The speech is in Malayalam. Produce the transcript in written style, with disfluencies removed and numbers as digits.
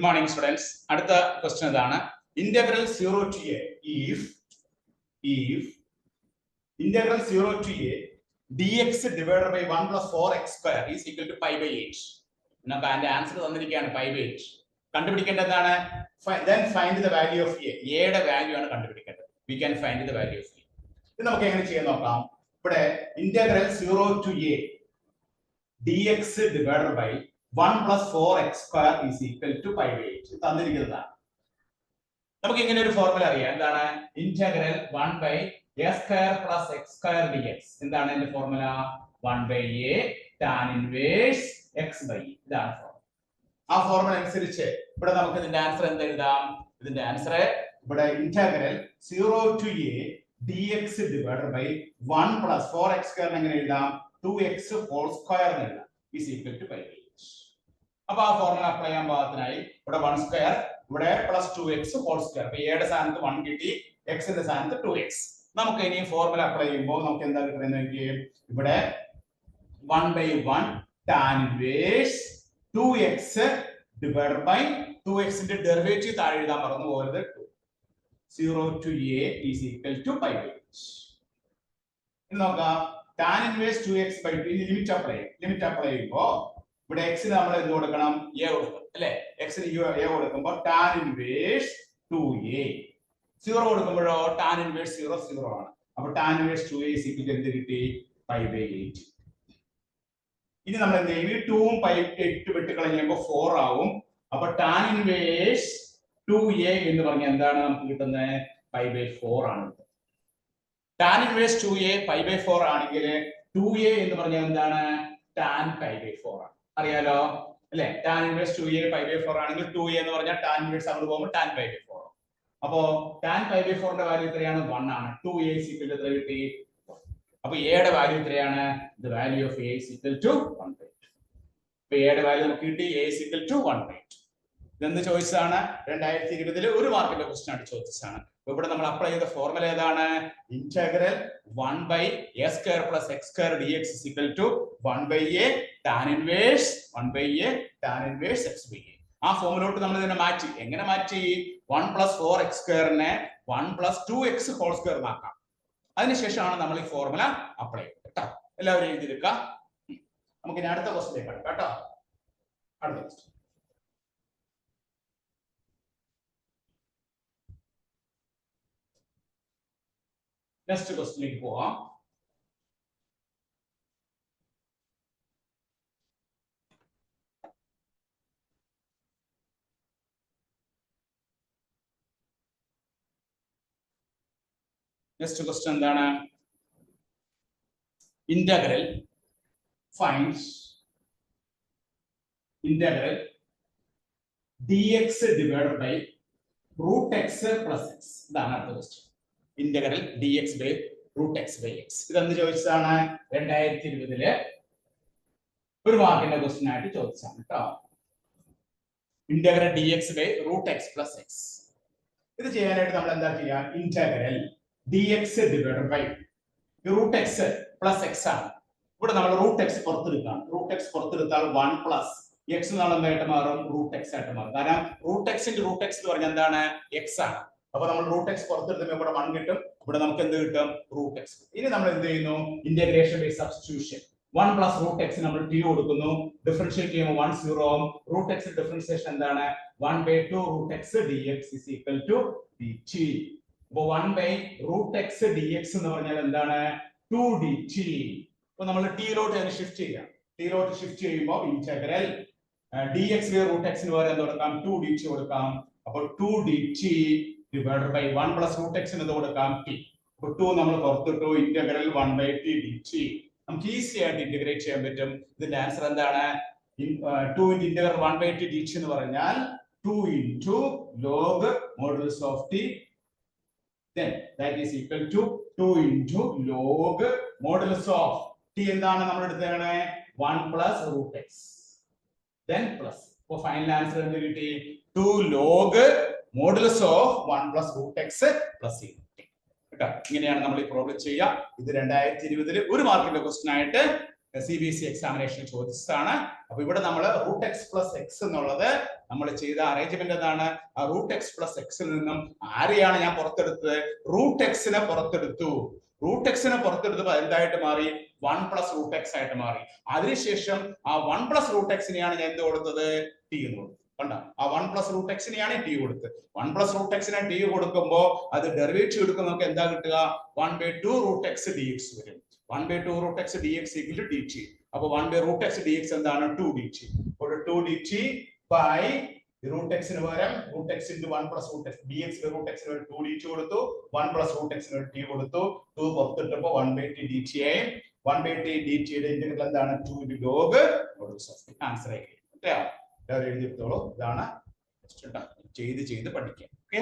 Good morning, students. അടുത്ത question ഇതാണ്. Integral 0 to a if integral 0 to a dx divided by 1 plus 4x square is equal to pi by 8. നമുക്ക് അതിന്റെ ആൻസർ തന്നിരിക്കുകയാണ് pi by 8. കണ്ടുപിടിക്കേണ്ടത് എന്താണ്? Then find the value of a. യുടെ വാല്യൂ ആണ് കണ്ടുപിടിക്കേണ്ടത്. We can find the value of a. ഇത് നമുക്ക് എങ്ങനെ ചെയ്യാൻ നോക്കാം. ഇവിടെ integral 0 to a dx divided by 1 plus 4x square is equal to pi by 8. തന്നിരിക്കുന്നതാണ്. നമുക്ക് ഇങ്ങനെ ഒരു ഫോർമുല അറിയാം. എന്താണ്? Integral 1 by a square plus x square dx. എന്താണ് ഇതിന്റെ formula? 1 by a tan inverse x by e. ഇതാണ് ഫോർമുല. ആ ഫോർമുല അനുസരിച്ച് ഇവിടെ നമുക്ക് ഇതിന്റെ ആൻസർ എന്ത് എഴുതാം? ഇതിന്റെ ആൻസർ ഇവിടെ integral 0 to a dx divided by 1 plus 4x square എങ്ങനെ എഴുതാം? 2x whole square എന്ന് എഴുതാം. is equal to pi by 8. അപ്പോൾ ആ ഫോർമുല അപ്ലൈ ചെയ്യാൻ പാകത്തിനായി ഇവിടെ 1 സ്ക്വയർ ഇവിടെ പ്ലസ് 2x ഹോൾ സ്ക്വയർ. അപ്പോൾ എയുടെ സ്ഥാനത്ത് 1 കിട്ടി, x ന്റെ സ്ഥാനത്ത് 2x. നമുക്ക് ഇനി ഫോർമുല അപ്ലൈ ചെയ്യുമ്പോൾ നമുക്ക് എന്താ കിട്ടുന്നത് നോക്കിയേ. ഇവിടെ 1 by 1 tan inverse 2x divided by 2x ന്റെ ഡെറിവേറ്റീവ് താഴെ എഴുതാൻ മറന്നു പോകരുത്. 0 to a is equal to pi by 8. ഇനി നോക്കാം tan inverse 2x by 2 ഇനി ലിമിറ്റ് അപ്ലൈ ചെയ്യുമ്പോൾ ഇവിടെ x ന് നമ്മൾ എന്ത് കൊടുക്കണം? a കൊടുക്കണം അല്ലേ? x ന് a കൊടുക്കുമ്പോൾ tan inverse 2a. 0 കൊടുക്കുമ്പോഴോ tan inverse 0 ആണ്. അപ്പോൾ tan inverse 2a is equal to എന്ത് കിട്ടി? pi by 8. ഇനി നമ്മൾ എന്ത് ചെയ്യും? ഈ 2 ഉം pi 8 വെട്ടി കളയുമ്പോൾ 4 ആവും. അപ്പോൾ tan inverse 2a എന്ന് പറഞ്ഞാൽ എന്താണ് നമുക്ക് കിട്ടുന്നത്? pi by 4 ആണ്. tan inverse 2a pi by 4 ആണെങ്കിൽ 2a എന്ന് പറഞ്ഞാൽ എന്താണ്? tan pi by 4 ആണ്. അറിയാലോ അല്ലേ? tan inverse 2a pi by 4 ആണെങ്കിൽ 2a എന്ന് പറഞ്ഞാൽ tan inverse അങ്ങോട്ട് പോകുമ്പോൾ tan pi by 4. അപ്പോൾ tan pi by 4 ന്റെ വാല്യൂ എത്രയാണ്? 1 ആണ്. 2a is equal to എത്ര കിട്ടി? അപ്പോൾ a യുടെ വാല്യൂ എത്രയാണ്? the value of a is equal to 1 by 8. അപ്പോൾ a യുടെ വാല്യൂ നമുക്ക് കിട്ടി. a is equal to 1 by 8. ഇതെന്ത് ചോയ്സാണ്? 2020 ഒരു മാർക്കിന്റെ ക്വസ്റ്റ്യൻ ആണ് ചോദിച്ചതാണ്. അപ്പോൾ ഇവിടെ നമ്മൾ അപ്ലൈ ചെയ്ത ഫോർമുല ഏതാണ്? Integral 1 by a square plus x square dx is equal to 1 by a tan inverse x by a. ആ ഫോർമുലയോട്ട് നമ്മൾ ഇതിനെ മാറ്റി. എങ്ങനെ മാറ്റി? 1 plus 4x square നെ 1 plus 2x whole square ആക്കാം. അതിനുശേഷമാണ് നമ്മൾ ഈ ഫോർമുല അപ്ലൈ ചെയ്യുന്നത് കേട്ടോ. എല്ലാവരും എഴുതിയെടുക്കുക. നമുക്ക് ഇനി അടുത്ത ക്വസ്റ്റ്യനിലേക്ക് കടക്കാം കേട്ടോ. അടുത്ത ക്വസ്റ്റ്യൻ നെക്സ്റ്റ് ക്വസ്റ്റ്യനിലേക്ക് പോവാം. നെക്സ്റ്റ് ക്വസ്റ്റ്യൻ എന്താണ്? Integral find integral dx divided by root x plus x. ഇതാണ് അടുത്ത question. Integral dx by root x by x. ഇതെന്ത് ചോദിച്ചതാണ്? 2020 ഒരു മാർക്കിന്റെ ക്വസ്റ്റ്യൻ ആയിട്ട് ചോദിച്ചതാണ് കേട്ടോ. Integral dx by root x plus x. ഇത് ചെയ്യാനായിട്ട് നമ്മൾ എന്താ ചെയ്യാ? Integral dx divided by root x plus x ആണ്. ഇവിടെ നമ്മൾ root x പുറത്തെടുക്കാം. root x പുറത്തെടുത്താൽ 1 plus x എന്തായിട്ട് മാറും? root x ആയിട്ട് മാറും. കാരണം root x into root x എന്ന് പറഞ്ഞാൽ എന്താണ്? x ആണ്. അപ്പോൾ നമ്മൾ root x പുറത്തെടുക്കുമ്പോൾ ഇവിടെ 1 കിട്ടും. ഇവിടെ നമുക്ക് എന്ത് കിട്ടും? root x. ഇനി നമ്മൾ എന്ത് ചെയ്യുന്നു? Integration by substitution. 1 plus root x നമ്മൾ t കൊടുക്കുന്നു. ഡിഫറൻഷിയേറ്റ് ചെയ്യുമ്പോൾ 1 0 ആവും. root x ഡിഫറൻഷിയേഷൻ എന്താണ്? 1 by 2 root x dx is equal to dt. അപ്പോൾ 1 by root x dx എന്ന് പറഞ്ഞാൽ എന്താണ്? 2 dt. അപ്പോൾ നമ്മൾ t ലോട്ട് അതിനെ ഷിഫ്റ്റ് ചെയ്യാം. t ലോട്ട് ഷിഫ്റ്റ് ചെയ്യുമ്പോൾ integral dx by root x ന് പകരം എന്ത് കൊടുക്കാം? 2 dt കൊടുക്കാം. അപ്പോൾ 2 dt divided by 1 plus root x എന്ന് കൊടുക്കാം t. അപ്പോൾ 2 നമ്മൾ പുറത്തിട്ടു. Integral 1 by t dt. നമുക്ക് ഈസി ആയിട്ട് ഇന്റഗ്രേറ്റ് ചെയ്യാൻ പറ്റും. ഇതിന്റെ ആൻസർ എന്താണ്? 2 into integral 1 by t dt എന്ന് പറഞ്ഞാൽ 2 into log modulus of t. Then that is equal to 2 into log modulus of t എന്താണ് നമ്മൾ എടുത്തത്? 1 plus root x. Then plus. അപ്പോൾ ഫൈനൽ ആൻസർ എന്ത് കിട്ടി? 2 log modulus of 1 plus root x plus e. കേട്ടോ. ഇങ്ങനെയാണ് നമ്മൾ ഈ പ്രോബ്ലം ചെയ്യുക. ഇത് 2020 ഒരു മാർക്കിന്റെ ക്വസ്റ്റ്യൻ ആയിട്ട് CBSE എക്സാമിനേഷൻ ചോദിച്ചതാണ്. അപ്പൊ ഇവിടെ നമ്മൾ റൂട്ട് എക്സ് പ്ലസ് എക്സ് എന്നുള്ളത് നമ്മൾ ചെയ്ത അറേഞ്ച്മെന്റ് എന്താണ്? ആ റൂട്ട് എക്സ് പ്ലസ് എക്സിൽ നിന്നും ആരെയാണ് ഞാൻ പുറത്തെടുത്തത്? റൂട്ട് എക്സിനെ പുറത്തെടുത്തു. റൂട്ട് എക്സിനെ പുറത്തെടുത്തപ്പോൾ എന്തായിട്ട് മാറി? 1 പ്ലസ് റൂട്ട് എക്സ് ആയിട്ട് മാറി. അതിനുശേഷം ആ 1 പ്ലസ് റൂട്ട് എക്സിനെയാണ് ഞാൻ എന്ത് കൊടുത്തത്? ടി എന്ന് കൊടുത്തു. കണ്ടോ? ആ 1 പ്ലസ് റൂട്ട് എക്സിനെയാണ് ടി കൊടുത്തത്. 1 പ്ലസ് റൂട്ട് എക്സിനെ ടി കൊടുക്കുമ്പോൾ അത് ഡെറിവേറ്റീവ് എടുക്കുമ്പോൾ നമുക്ക് എന്താ കിട്ടുക? 1/2 റൂട്ട് എക്സ് ഡി എക്സ് വരും. 1/2 root X D X equal to D T. അപ്പൊ 1 റൂട്ട് എക്സ് ഡി എക്സ് എന്താണ്? 2 ഡി ടി. അപ്പോൾ 2 ഡി ടി ബൈ റൂട്ട് എക്സിന് പകരം root X into 1 plus root X D X root എക്സിന് 2 ഡി ടി കൊടുത്തു. 1 പ്ലസ് റൂട്ട് എക്സിന് ടി കൊടുത്തു. 2 പുറത്തിട്ടപ്പോൾ 1/t ഡി ടി ആയി. 1/t ഡി ടിയുടെ ഇന്റഗ്രൽ എന്താണ്? 2 ലോഗ് ആൻസർ ആയി. എഴുതിയെടുത്തോളൂ. ഇതാണ് ചെയ്ത് പഠിക്കാം. ഓക്കെ.